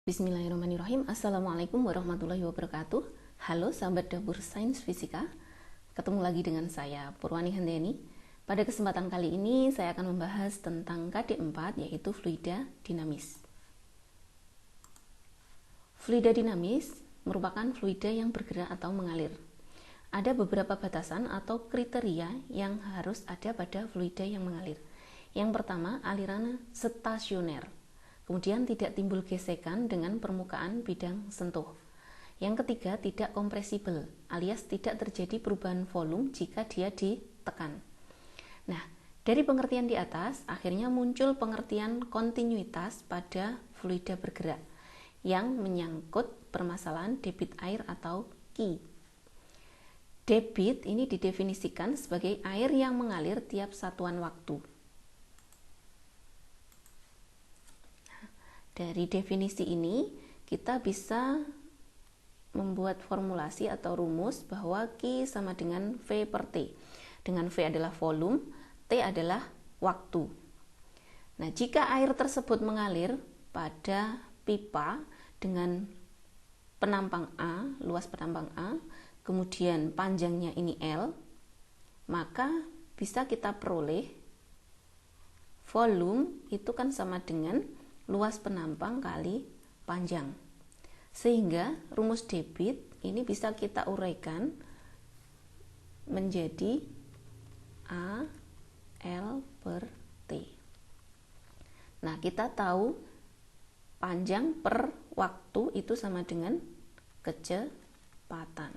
Bismillahirrahmanirrahim. Assalamualaikum warahmatullahi wabarakatuh. Halo sahabat dapur sains fisika. Ketemu lagi dengan saya Purwani Handayani. Pada kesempatan kali ini saya akan membahas tentang KD4 yaitu fluida dinamis. Fluida dinamis merupakan fluida yang bergerak atau mengalir. Ada beberapa batasan atau kriteria yang harus ada pada fluida yang mengalir. Yang pertama, aliran stasioner. Kemudian tidak timbul gesekan dengan permukaan bidang sentuh. Yang ketiga, tidak kompresibel, alias tidak terjadi perubahan volume jika dia ditekan. Nah, dari pengertian di atas, akhirnya muncul pengertian kontinuitas pada fluida bergerak yang menyangkut permasalahan debit air atau Q. Debit ini didefinisikan sebagai air yang mengalir tiap satuan waktu. Dari definisi ini, kita bisa membuat formulasi atau rumus bahwa Q sama dengan V per T. Dengan V adalah volume, T adalah waktu. Nah, jika air tersebut mengalir pada pipa dengan penampang A, luas penampang A, kemudian panjangnya ini L, maka bisa kita peroleh volume itu kan sama dengan luas penampang kali panjang. Sehingga rumus debit ini bisa kita uraikan menjadi A L per T. Nah, kita tahu panjang per waktu itu sama dengan kecepatan.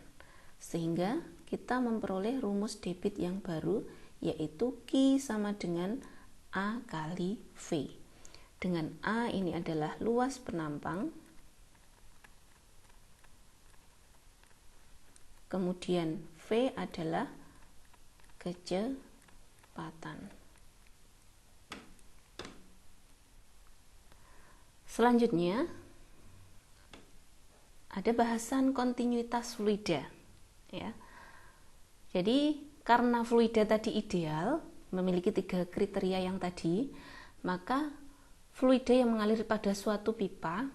Sehingga kita memperoleh rumus debit yang baru, yaitu Q sama dengan A kali V. Dengan A ini adalah luas penampang, kemudian V adalah kecepatan. Selanjutnya, ada bahasan kontinuitas fluida. Ya. Jadi karena fluida tadi ideal, memiliki 3 kriteria yang tadi, maka fluida yang mengalir pada suatu pipa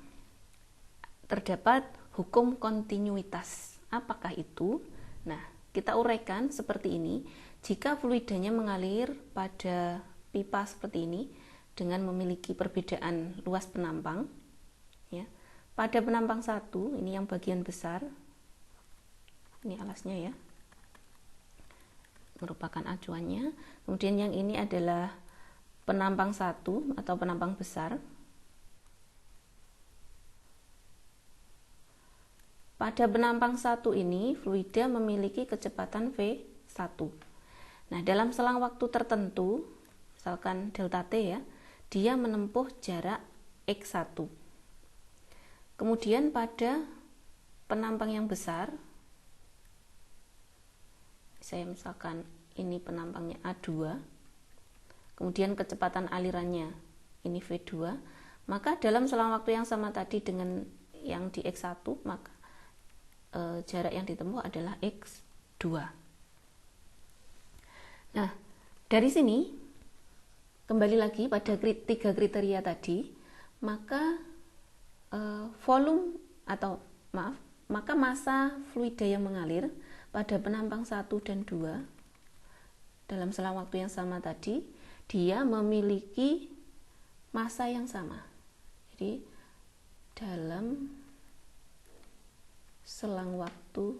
terdapat hukum kontinuitas. Apakah itu? Nah, kita uraikan seperti ini. Jika fluidanya mengalir pada pipa seperti ini dengan memiliki perbedaan luas penampang, ya. Pada penampang 1, ini yang bagian besar, ini alasnya ya, merupakan acuannya. Kemudian yang ini adalah penampang 1 atau penampang besar. Pada penampang 1 ini fluida memiliki kecepatan V1. Nah, dalam selang waktu tertentu, misalkan delta T ya, dia menempuh jarak X1. Kemudian pada penampang yang besar, saya misalkan ini penampangnya A2, kemudian kecepatan alirannya ini V2, maka dalam selang waktu yang sama tadi dengan yang di X1, maka jarak yang ditempuh adalah X2. Nah, dari sini kembali lagi pada 3 kriteria tadi, maka maka massa fluida yang mengalir pada penampang 1 dan 2 dalam selang waktu yang sama tadi, dia memiliki massa yang sama. Jadi dalam selang waktu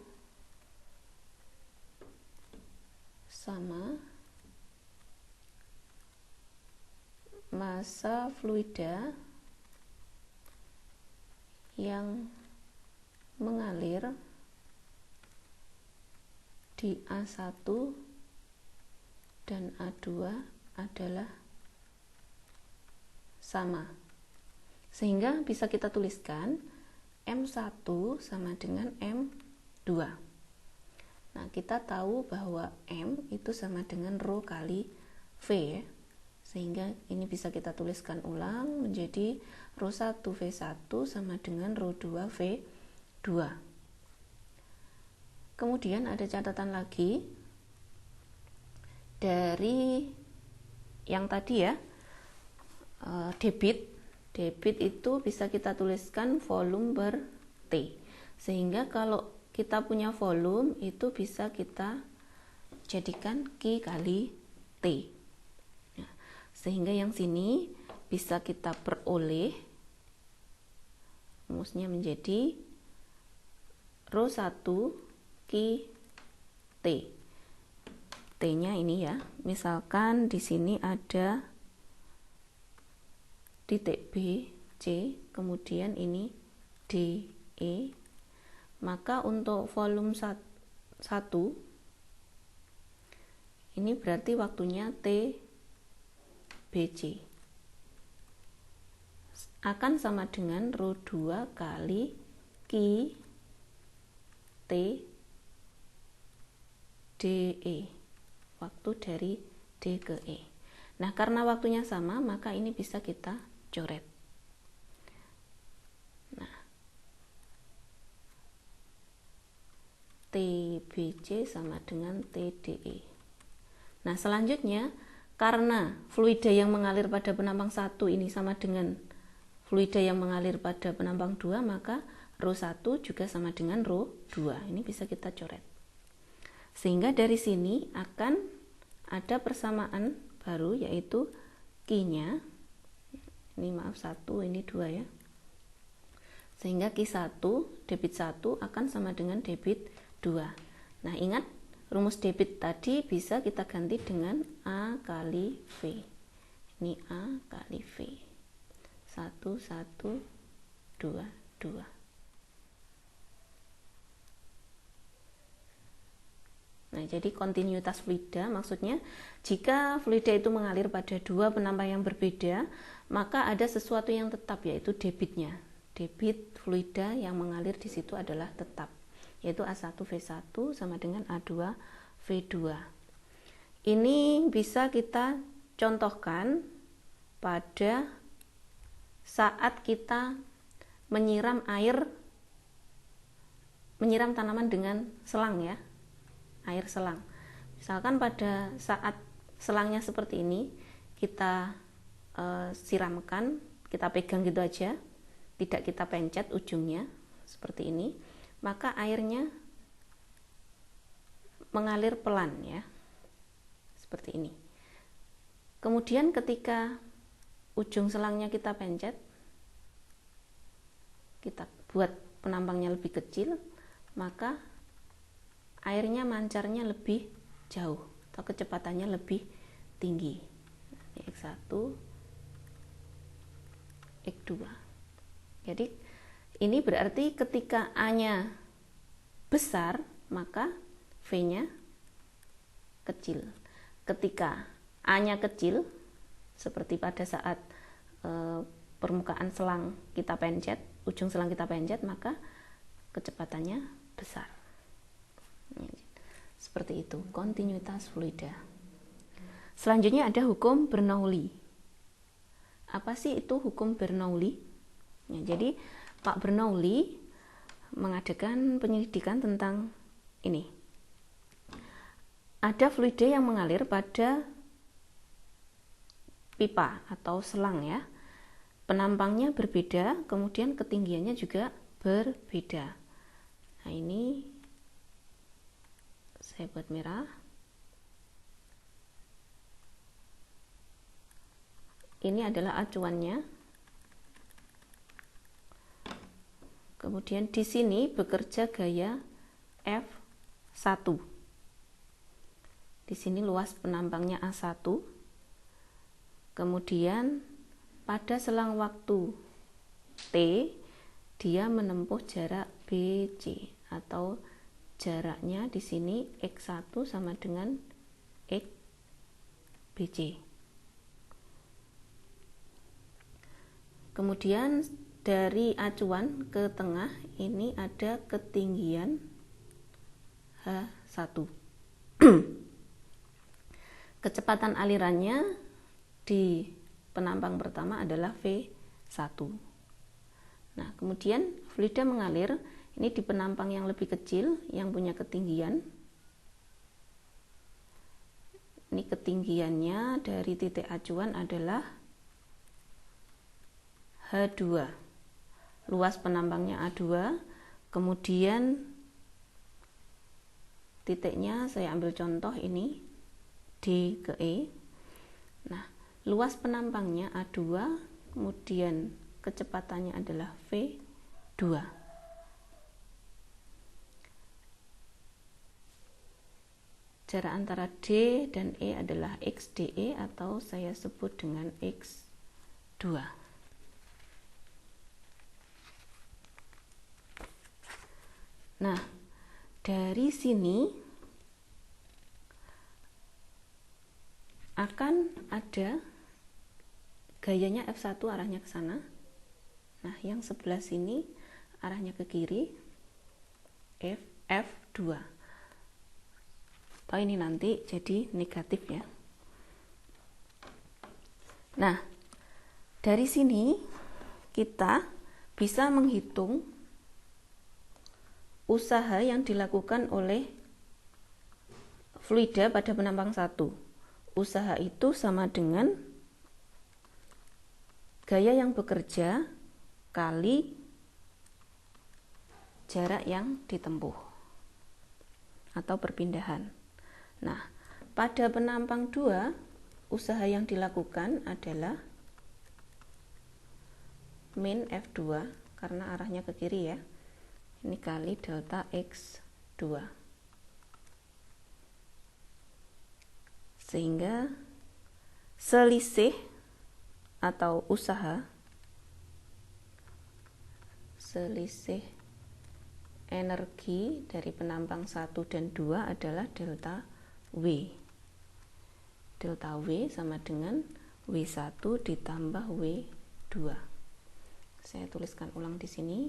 sama, massa fluida yang mengalir di A1 dan A2 adalah sama. Sehingga bisa kita tuliskan M1 sama dengan M2. Nah, kita tahu bahwa M itu sama dengan rho kali V ya. Sehingga ini bisa kita tuliskan ulang menjadi rho 1 V1 sama dengan rho 2 V2. Kemudian ada catatan lagi dari yang tadi ya, debit Debit itu bisa kita tuliskan volume per T. Sehingga kalau kita punya volume itu bisa kita jadikan Q kali T. Nah, sehingga yang sini bisa kita peroleh rumusnya menjadi rho 1 Q T. T-nya ini ya. Misalkan di sini ada titik B, C, kemudian ini D, E. Maka untuk volume 1 ini berarti waktunya T, BC akan sama dengan rho 2 kali Q T DE, waktu dari D ke E. Nah, karena waktunya sama, maka ini bisa kita coret. Nah, TBC sama dengan TDE. Nah, selanjutnya, karena fluida yang mengalir pada penambang 1 ini sama dengan fluida yang mengalir pada penambang 2, maka rho 1 juga sama dengan rho 2. Ini bisa kita coret. Sehingga dari sini akan ada persamaan baru, yaitu Q-nya. Ini maaf 1, ini 2 ya. Sehingga Q1, debit 1 akan sama dengan debit 2. Nah, ingat rumus debit tadi bisa kita ganti dengan A kali V. Ini A kali V. 1, 1, 2, 2. Nah, jadi kontinuitas fluida maksudnya jika fluida itu mengalir pada dua penambang yang berbeda, maka ada sesuatu yang tetap, yaitu debitnya. Debit fluida yang mengalir di situ adalah tetap, yaitu A1V1 sama dengan A2V2. Ini bisa kita contohkan pada saat kita menyiram tanaman dengan selang ya, air selang. Misalkan pada saat selangnya seperti ini, kita siramkan, kita pegang gitu aja, tidak kita pencet ujungnya seperti ini, maka airnya mengalir pelan ya, seperti ini. Kemudian ketika ujung selangnya kita pencet, kita buat penambangnya lebih kecil, maka airnya mancarnya lebih jauh atau kecepatannya lebih tinggi. X1, X2. Jadi ini berarti ketika A-nya besar, maka V-nya kecil. Ketika A-nya kecil, seperti pada saat permukaan selang kita pencet, ujung selang kita pencet, maka kecepatannya besar. Seperti itu kontinuitas fluida. Selanjutnya ada hukum Bernoulli. Apa sih itu hukum Bernoulli? Ya, jadi Pak Bernoulli mengadakan penyelidikan tentang ini. Ada fluida yang mengalir pada pipa atau selang ya. Penampangnya berbeda, kemudian ketinggiannya juga berbeda. Nah, ini saya buat merah. Ini adalah acuannya. Kemudian di sini bekerja gaya F1. Di sini luas penambangnya A1. Kemudian pada selang waktu T, dia menempuh jarak BC atau jaraknya di sini X1 sama dengan X BC. Kemudian dari acuan ke tengah ini ada ketinggian H1. Kecepatan alirannya di penambang pertama adalah V1. Nah, kemudian fluida mengalir ini di penambang yang lebih kecil yang punya ketinggian. Ini ketinggiannya dari titik acuan adalah H2. Luas penambangnya A2, kemudian titiknya saya ambil contoh ini D ke E. Nah, luas penambangnya A2, kemudian kecepatannya adalah V2. Jarak antara D dan E adalah XDE atau saya sebut dengan X2. Nah, dari sini akan ada gayanya F1 arahnya ke sana. Nah, yang sebelah sini arahnya ke kiri, F2. Oh, ini nanti jadi negatif ya. Nah, dari sini kita bisa menghitung usaha yang dilakukan oleh fluida pada penambang 1. Usaha itu sama dengan gaya yang bekerja kali jarak yang ditempuh atau perpindahan. Nah, pada penambang 2, usaha yang dilakukan adalah min F2 karena arahnya ke kiri ya. Ini kali delta X2. Sehingga selisih atau selisih energi dari penambang 1 dan 2 adalah delta W. Delta W sama dengan W1 ditambah W2. Saya tuliskan ulang di sini.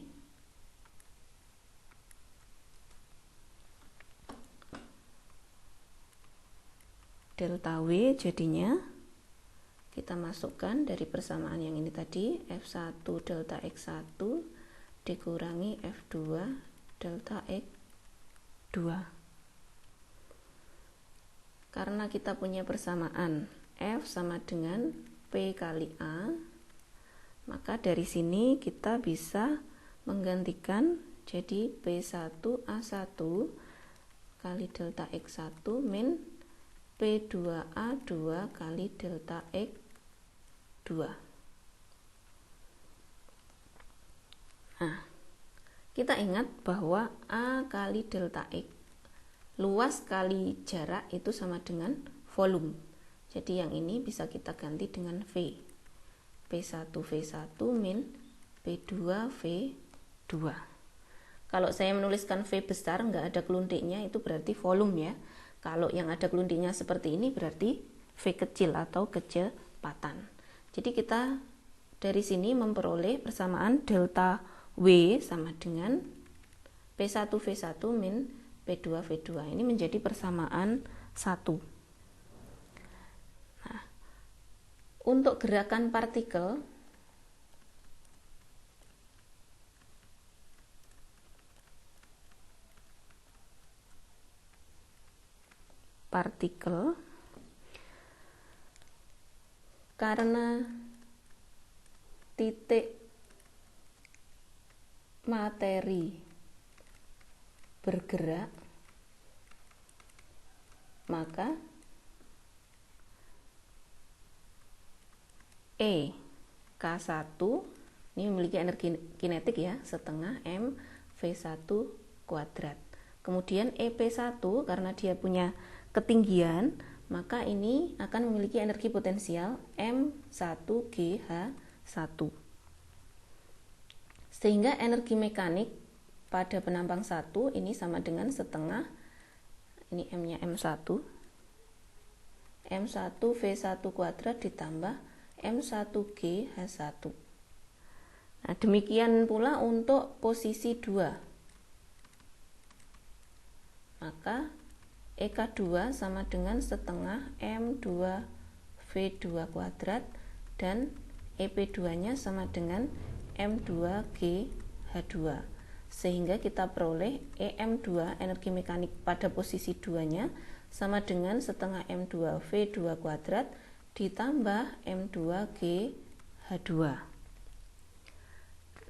Delta W jadinya kita masukkan dari persamaan yang ini tadi, F1 delta X1 dikurangi F2 delta X2. Karena kita punya persamaan F sama dengan P kali A, maka dari sini kita bisa menggantikan jadi P1A1 kali delta X1 min P2A2 kali delta X2. Nah, kita ingat bahwa A kali delta X, luas kali jarak itu sama dengan volume. Jadi yang ini bisa kita ganti dengan V. P1 V1 min P2 V2. Kalau saya menuliskan V besar nggak ada keluntiknya, itu berarti volume ya. Kalau yang ada keluntiknya seperti ini berarti V kecil atau kecepatan. Jadi kita dari sini memperoleh persamaan delta W sama dengan P1 V1 min P2 V2. Ini menjadi persamaan 1. Nah, untuk gerakan partikel karena titik materi bergerak, maka E K1 ini memiliki energi kinetik ya, setengah M V1 kuadrat. Kemudian EP1 karena dia punya ketinggian, maka ini akan memiliki energi potensial M1GH1. Sehingga energi mekanik pada penambang 1 ini sama dengan setengah, ini M-nya M1, M1 V1 kuadrat ditambah M1GH1. Nah, demikian pula untuk posisi 2. Maka EK2 sama dengan setengah M2V2 kuadrat dan EP2-nya sama dengan M2GH2. Sehingga kita peroleh EM2 energi mekanik pada posisi 2-nya sama dengan setengah M2V2 kuadrat ditambah M2GH2.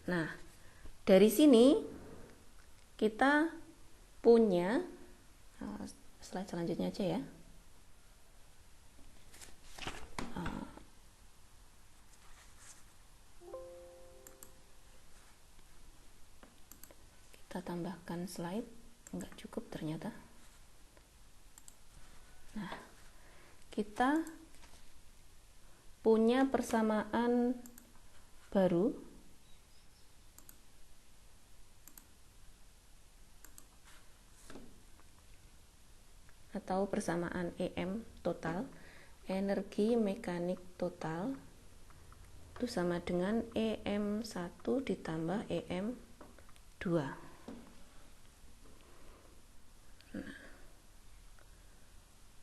Nah, dari sini kita punya slide selanjutnya aja ya. Kita tambahkan slide, enggak cukup ternyata. Nah, kita punya persamaan baru atau persamaan EM total, energi mekanik total, itu sama dengan EM1 ditambah EM2. Nah,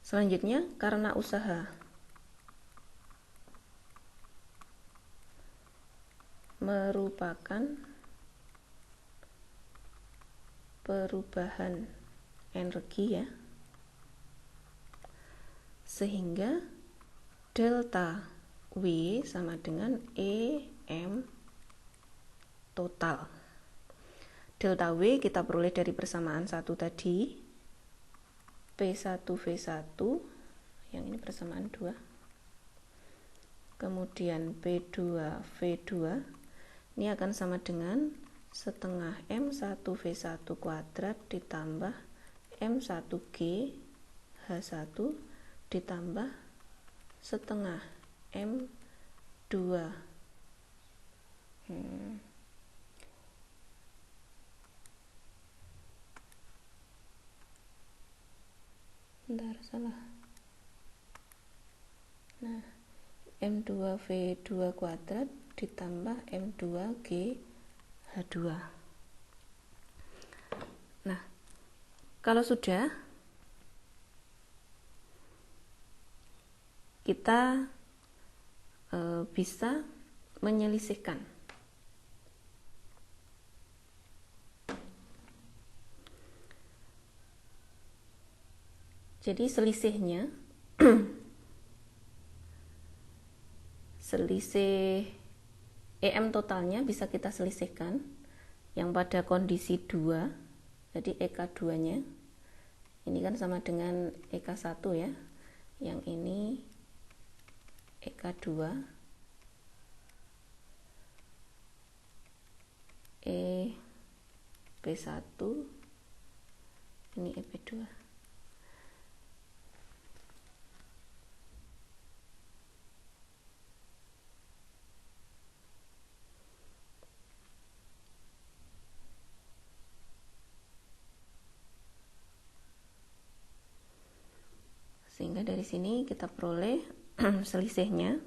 selanjutnya karena usaha merupakan perubahan energi ya, sehingga delta W sama dengan EM total. Delta W kita peroleh dari persamaan 1 tadi, P1V1, yang ini persamaan 2, kemudian P2V2, ini akan sama dengan setengah M1V1 kuadrat ditambah M1G H1 ditambah setengah M2 bentar, salah. Nah, M2V2 kuadrat ditambah M2G H2. Nah, kalau sudah, kita bisa menyelisihkan. Jadi selisihnya selisih EM totalnya bisa kita selisihkan yang pada kondisi 2, jadi EK2 nya ini kan sama dengan EK1 ya, yang ini EK2, EP1, ini EP2. Sehingga dari sini kita peroleh selisihnya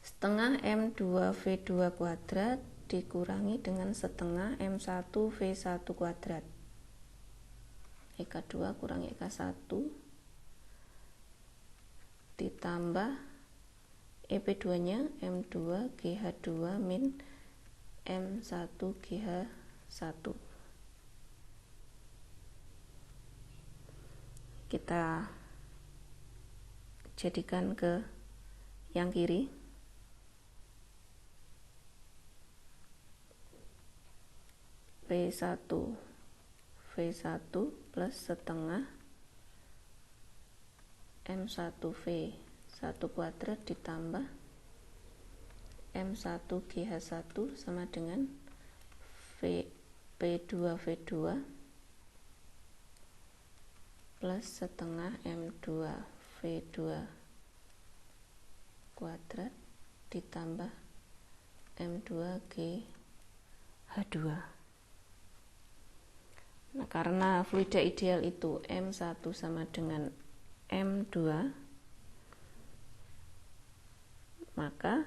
setengah M2V2 kuadrat dikurangi dengan setengah M1V1 kuadrat. EK2 kurangi EK1 ditambah EP2 nya M2GH2 min M1GH1. Kita jadikan ke yang kiri. P1 V1 plus setengah M1V1 kuadrat ditambah M1GH1 sama dengan P2V2 plus setengah M2V2 kuadrat ditambah M2GH2. Nah, karena fluida ideal itu M1 sama dengan M2, maka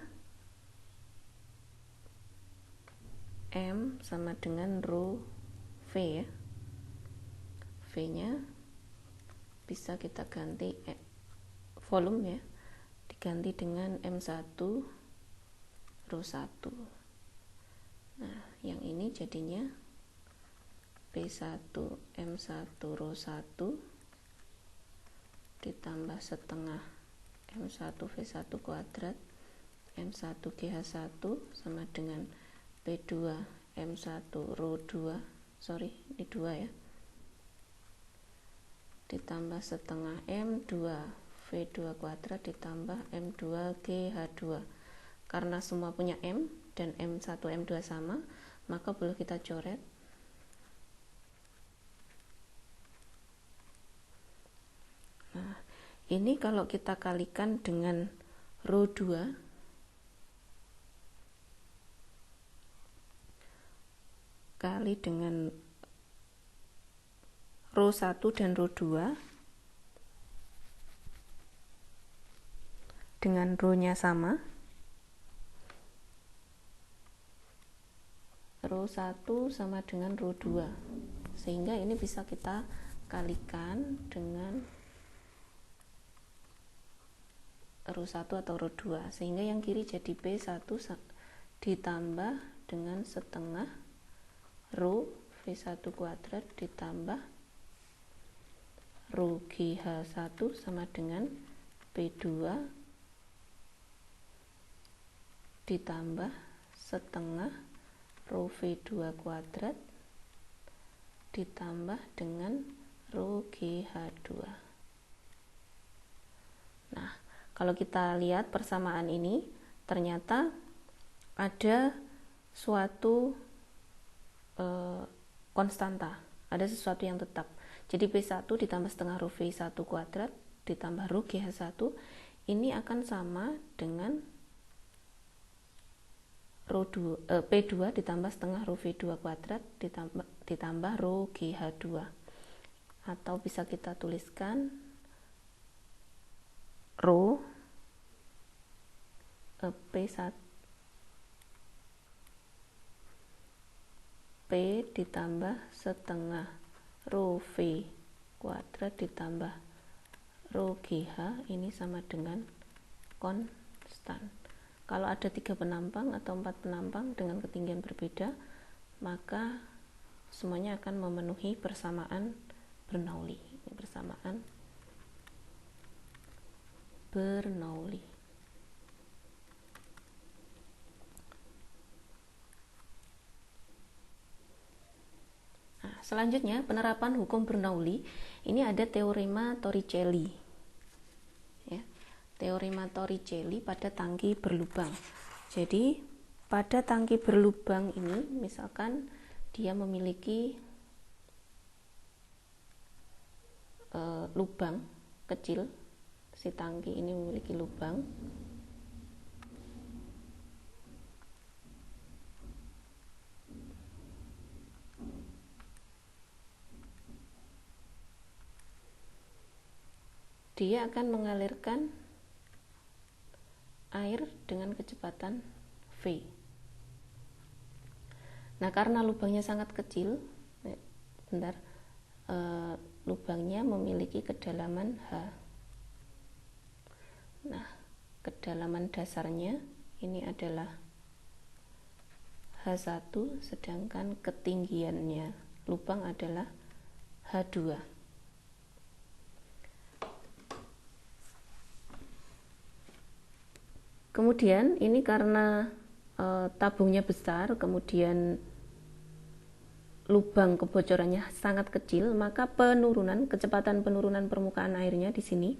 M sama dengan rho V ya. V-nya bisa kita ganti volume ya, diganti dengan M1 rho 1. Nah, yang ini jadinya P1 M1 rho 1 ditambah setengah M1V1 kuadrat M1GH1 sama dengan P2 M1 rho 2, sorry ini 2 ya, ditambah setengah M2 V2 kuadrat ditambah M2 GH2. Karena semua punya M dan M1 M2 sama, maka boleh kita coret. Nah, ini kalau kita kalikan dengan rho 2, kali dengan rho 1 dan rho 2, dengan rho nya sama, rho 1 sama dengan rho 2, sehingga ini bisa kita kalikan dengan rho 1 atau rho 2, sehingga yang kiri jadi P1 ditambah dengan setengah rho V1 kuadrat ditambah rho GH1 sama dengan P2 ditambah setengah rho V2 kuadrat ditambah dengan rho GH2. Nah, kalau kita lihat persamaan ini, ternyata ada suatu konstanta, ada sesuatu yang tetap. Jadi P1 ditambah setengah rho V1 kuadrat ditambah rho GH1 ini akan sama dengan P2 ditambah setengah rho V2 kuadrat ditambah rho GH2, atau bisa kita tuliskan rho P1 P ditambah setengah rho V kuadrat ditambah rho GH ini sama dengan konstan. Kalau ada 3 penampang atau 4 penampang dengan ketinggian berbeda, maka semuanya akan memenuhi persamaan Bernoulli. Ini persamaan Bernoulli. Nah, selanjutnya penerapan hukum Bernoulli. Ini ada teorema Torricelli. Ya, teorema Torricelli pada tangki berlubang. Jadi pada tangki berlubang ini, misalkan dia memiliki lubang kecil, si tangki ini memiliki lubang, dia akan mengalirkan air dengan kecepatan V. Nah, karena lubangnya sangat kecil, lubangnya memiliki kedalaman H. Nah, kedalaman dasarnya ini adalah H1, sedangkan ketinggiannya lubang adalah H2. Kemudian ini karena tabungnya besar, kemudian lubang kebocorannya sangat kecil, maka kecepatan penurunan permukaan airnya di sini,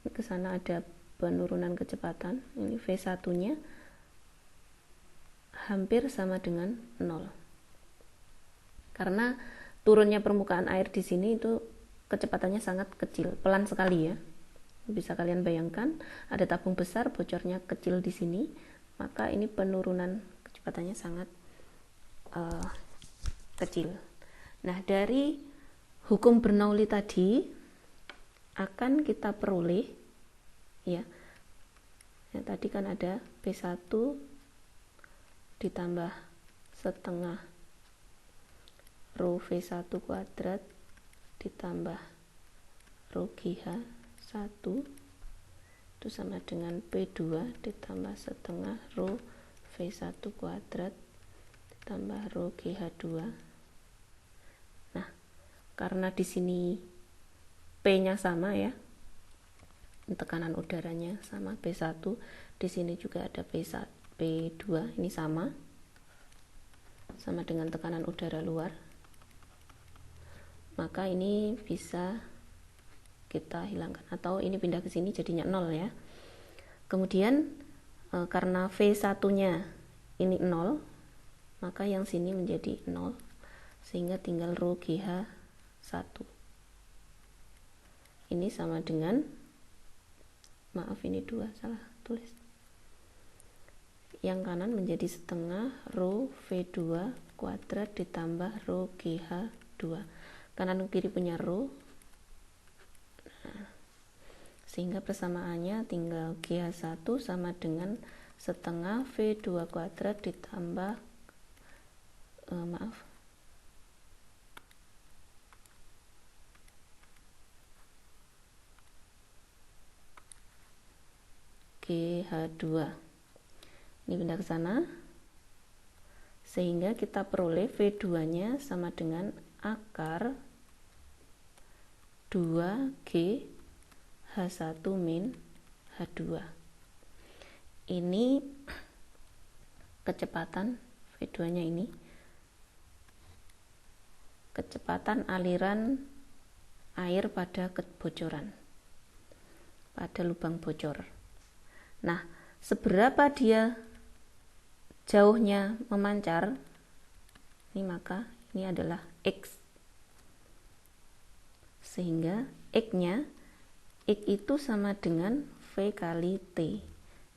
ke sana ada penurunan kecepatan, ini V1-nya hampir sama dengan 0. Karena turunnya permukaan air di sini itu kecepatannya sangat kecil, pelan sekali ya. Bisa kalian bayangkan, ada tabung besar, bocornya kecil di sini, maka ini penurunan kecepatannya sangat kecil. Nah, dari hukum Bernoulli tadi akan kita peroleh ya. Ya, tadi kan ada P1 ditambah setengah rho V1 kuadrat ditambah rho GH1 itu sama dengan P2 ditambah setengah rho V1 kuadrat ditambah rho GH2. Nah, karena di sini P-nya sama ya, tekanan udaranya sama P1, di sini juga ada P2, ini sama, sama dengan tekanan udara luar, maka ini bisa kita hilangkan, atau ini pindah ke sini jadinya 0 ya. Kemudian karena V1 nya ini 0, maka yang sini menjadi 0, sehingga tinggal rho GH 1. Ini sama dengan, maaf ini 2, salah tulis, yang kanan menjadi setengah rho V2 kuadrat ditambah rho GH 2. Kanan kiri punya rho, sehingga persamaannya tinggal GH1 sama dengan setengah V2 kuadrat ditambah GH2. Ini pindah ke sana, sehingga kita peroleh V2 nya sama dengan akar 2G H1 min H2. Ini kecepatan V2 nya, ini kecepatan aliran air pada kebocoran, pada lubang bocor. Nah, seberapa dia jauhnya memancar, ini maka ini adalah X, sehingga X itu sama dengan V kali T.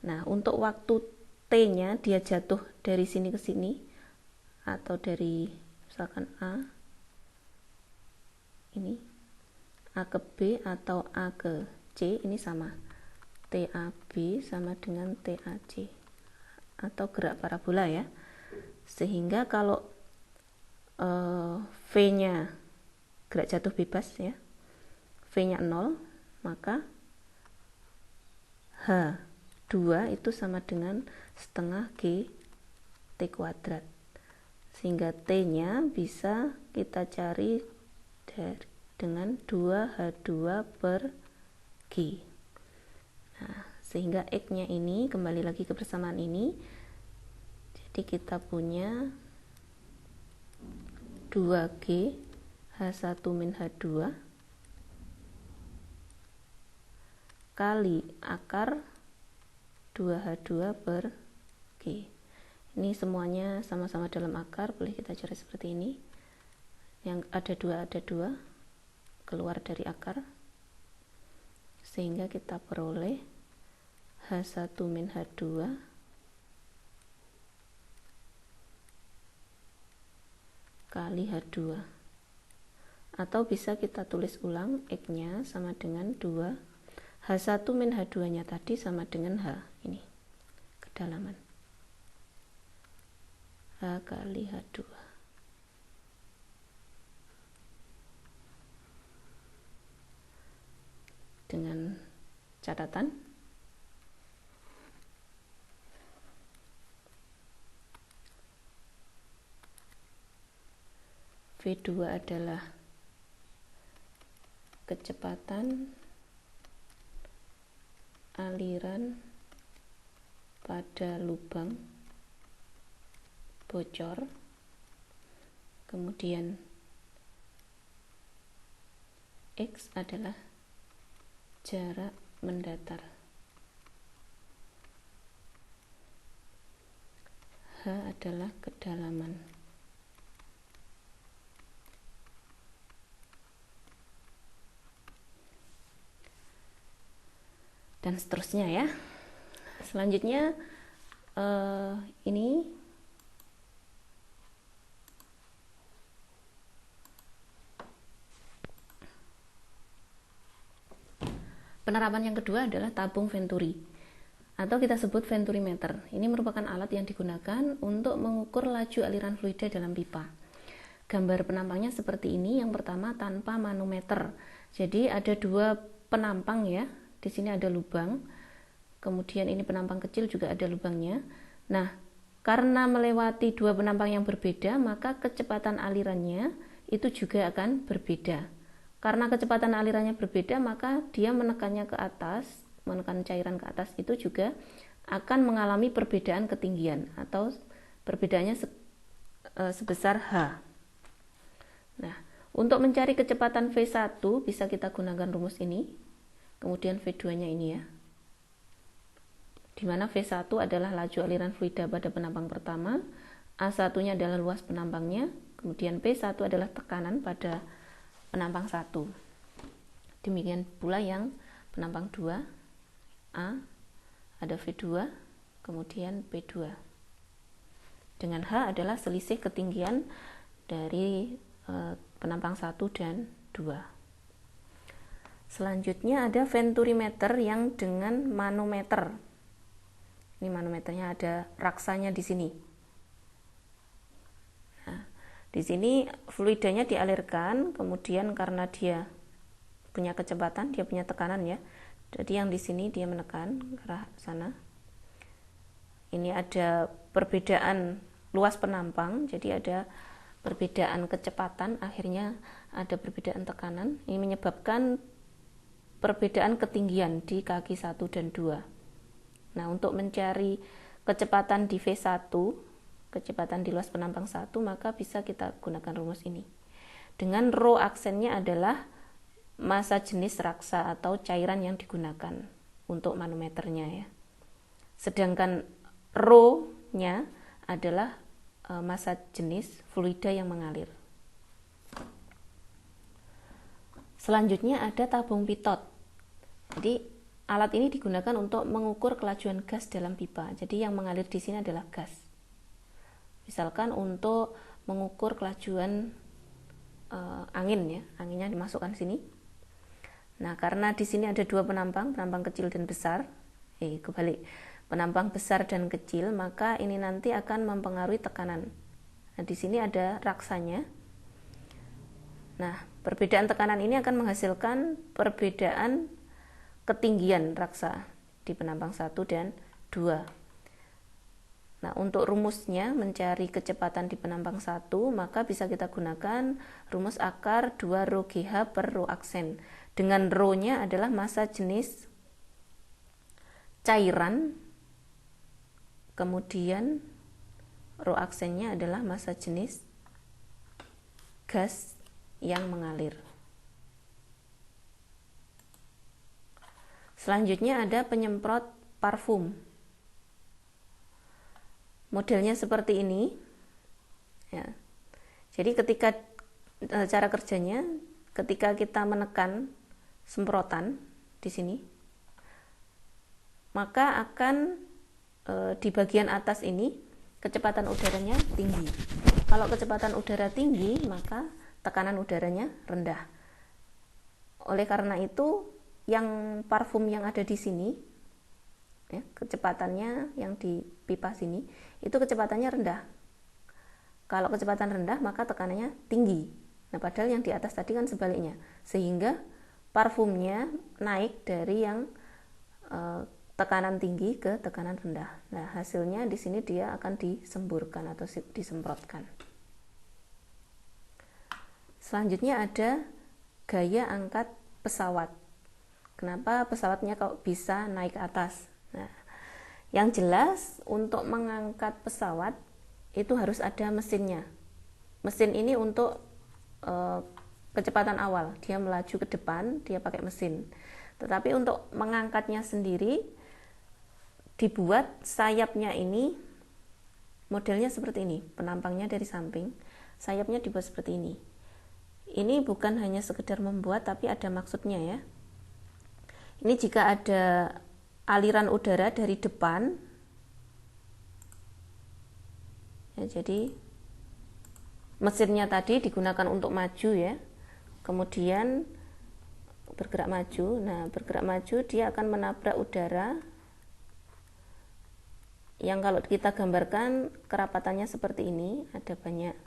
Nah, untuk waktu T nya dia jatuh dari sini ke sini, atau dari misalkan A ini, A ke B atau A ke C, ini sama, TAB sama dengan TAC, atau gerak parabola ya. Sehingga kalau V nya gerak jatuh bebas ya, V nya 0, maka H2 itu sama dengan setengah G T kuadrat, sehingga T nya bisa kita cari dengan 2H2 per G. Nah, sehingga X nya ini kembali lagi ke persamaan ini, jadi kita punya 2G H1 min H2 kali akar 2H2 per G. Ini semuanya sama-sama dalam akar, boleh kita coret seperti ini, yang ada 2 keluar dari akar, sehingga kita peroleh H1 min H2 kali H2, atau bisa kita tulis ulang, X nya sama dengan 2, H1 min H2 nya tadi sama dengan H, ini kedalaman, H kali H2. Dengan catatan, V2 adalah kecepatan aliran pada lubang bocor, kemudian X adalah jarak mendatar, H adalah kedalaman. Dan seterusnya ya. Selanjutnya ini penerapan yang kedua adalah tabung Venturi, atau kita sebut venturimeter. Ini merupakan alat yang digunakan untuk mengukur laju aliran fluida dalam pipa. Gambar penampangnya seperti ini. Yang pertama tanpa manometer. Jadi ada 2 penampang ya. Di sini ada lubang, kemudian ini penampang kecil juga ada lubangnya. Nah, karena melewati 2 penampang yang berbeda, maka kecepatan alirannya itu juga akan berbeda. Karena kecepatan alirannya berbeda, maka dia menekannya ke atas, menekan cairan ke atas itu juga akan mengalami perbedaan ketinggian, atau perbedaannya sebesar H. Nah, untuk mencari kecepatan V1 bisa kita gunakan rumus ini, kemudian V2-nya ini ya. Di mana V1 adalah laju aliran fluida pada penampang pertama, A1-nya adalah luas penampangnya, kemudian P1 adalah tekanan pada penampang 1. Demikian pula yang penampang 2, A, ada V2, kemudian P2. Dengan H adalah selisih ketinggian dari penampang 1 dan 2. Selanjutnya ada venturimeter yang dengan manometer. Ini manometernya ada raksanya di sini. Nah, di sini fluidanya dialirkan, kemudian karena dia punya kecepatan, dia punya tekanan ya. Jadi yang di sini dia menekan ke arah sana. Ini ada perbedaan luas penampang, jadi ada perbedaan kecepatan, akhirnya ada perbedaan tekanan. Ini menyebabkan perbedaan ketinggian di kaki 1 dan 2. Nah, untuk mencari kecepatan di V1, kecepatan di luas penampang 1, maka bisa kita gunakan rumus ini. Dengan rho aksennya adalah massa jenis raksa atau cairan yang digunakan untuk manometernya ya. Sedangkan rho-nya adalah massa jenis fluida yang mengalir. Selanjutnya ada tabung pitot. Jadi alat ini digunakan untuk mengukur kelajuan gas dalam pipa. Jadi yang mengalir di sini adalah gas. Misalkan untuk mengukur kelajuan angin ya, anginnya dimasukkan sini. Nah, karena di sini ada dua penampang kecil dan besar. Kebalik. Penampang besar dan kecil, maka ini nanti akan mempengaruhi tekanan. Nah, di sini ada raksanya. Nah, perbedaan tekanan ini akan menghasilkan perbedaan ketinggian raksa di penampang 1 dan 2. Nah, untuk rumusnya mencari kecepatan di penampang 1, maka bisa kita gunakan rumus akar 2 rho GH per rho aksen. Dengan rho-nya adalah massa jenis cairan, kemudian rho aksennya adalah massa jenis gas yang mengalir. Selanjutnya ada penyemprot parfum. Modelnya seperti ini. Ya. Jadi ketika cara kerjanya, ketika kita menekan semprotan di sini, maka akan di bagian atas ini kecepatan udaranya tinggi. Kalau kecepatan udara tinggi, maka tekanan udaranya rendah. Oleh karena itu, yang parfum yang ada di sini ya, kecepatannya yang di pipa sini itu kecepatannya rendah. Kalau kecepatan rendah maka tekanannya tinggi. Nah, padahal yang di atas tadi kan sebaliknya, sehingga parfumnya naik dari yang tekanan tinggi ke tekanan rendah. Nah, hasilnya di sini dia akan disemburkan atau disemprotkan. Selanjutnya ada gaya angkat pesawat. Kenapa pesawatnya kok bisa naik ke atas? Nah, yang jelas untuk mengangkat pesawat itu harus ada mesinnya. Mesin ini untuk kecepatan awal, dia melaju ke depan, dia pakai mesin. Tetapi untuk mengangkatnya sendiri dibuat sayapnya ini modelnya seperti ini, penampangnya dari samping, sayapnya dibuat seperti ini. Ini bukan hanya sekedar membuat, tapi ada maksudnya ya. Ini jika ada aliran udara dari depan, ya, jadi mesinnya tadi digunakan untuk maju ya, kemudian bergerak maju. Nah, bergerak maju dia akan menabrak udara yang kalau kita gambarkan kerapatannya seperti ini, ada banyak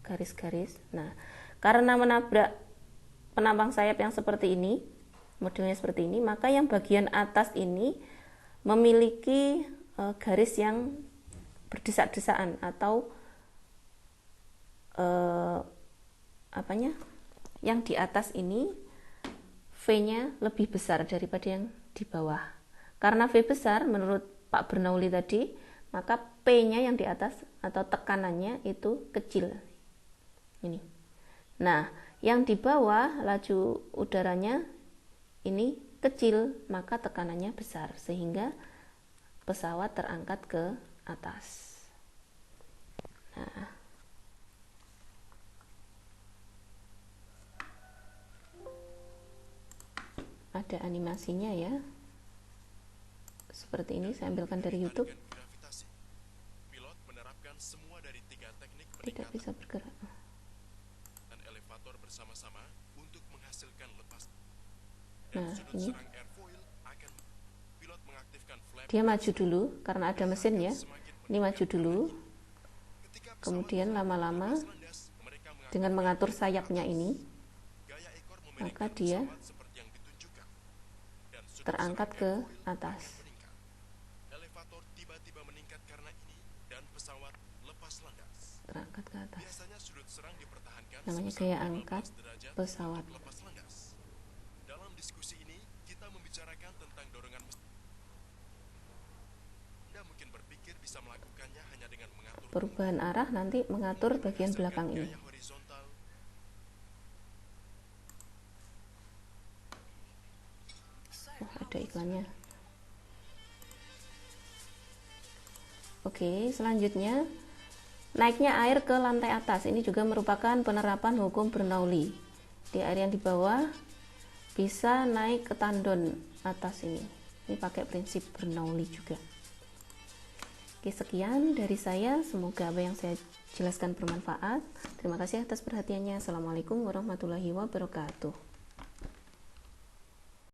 garis-garis. Nah, karena menabrak penampang sayap yang seperti ini, modelnya seperti ini, maka yang bagian atas ini memiliki garis yang berdesak-desaan atau yang di atas ini V-nya lebih besar daripada yang di bawah. Karena V besar menurut Pak Bernoulli tadi, maka P-nya yang di atas atau tekanannya itu kecil. Ini. Nah, yang di bawah laju udaranya ini kecil, maka tekanannya besar sehingga pesawat terangkat ke atas. Nah, ada animasinya ya. Seperti ini, saya ambilkan dari YouTube. Tidak bisa bergerak. Dan elevator bersama-sama untuk menghasilkan lepas. Nah, ini Pilot mengaktifkan flap. dia maju dulu karena ada mesin ya. Ini maju dulu. Kemudian lama-lama dengan mengatur sayapnya ini, maka dia terangkat ke atas. Elevator tiba-tiba meningkat karena ini dan pesawat lepas landas. Terangkat ke atas. Biasanya sudut serang dipertahankan Namanya sebesar gaya 15 angkat derajat pesawat. untuk lepas landas. Dalam diskusi ini kita membicarakan tentang dorongan mesin. Anda mungkin berpikir bisa melakukannya hanya dengan mengatur Perubahan arah nanti mengatur bagian belakang ini. gaya horizontal. Oh, ada iklannya. Oke, selanjutnya naiknya air ke lantai atas. Ini juga merupakan penerapan hukum Bernoulli. Di air yang di bawah bisa naik ke tandon atas ini. Ini pakai prinsip Bernoulli juga. Oke, sekian dari saya. Semoga apa yang saya jelaskan bermanfaat. Terima kasih atas perhatiannya. Assalamualaikum warahmatullahi wabarakatuh.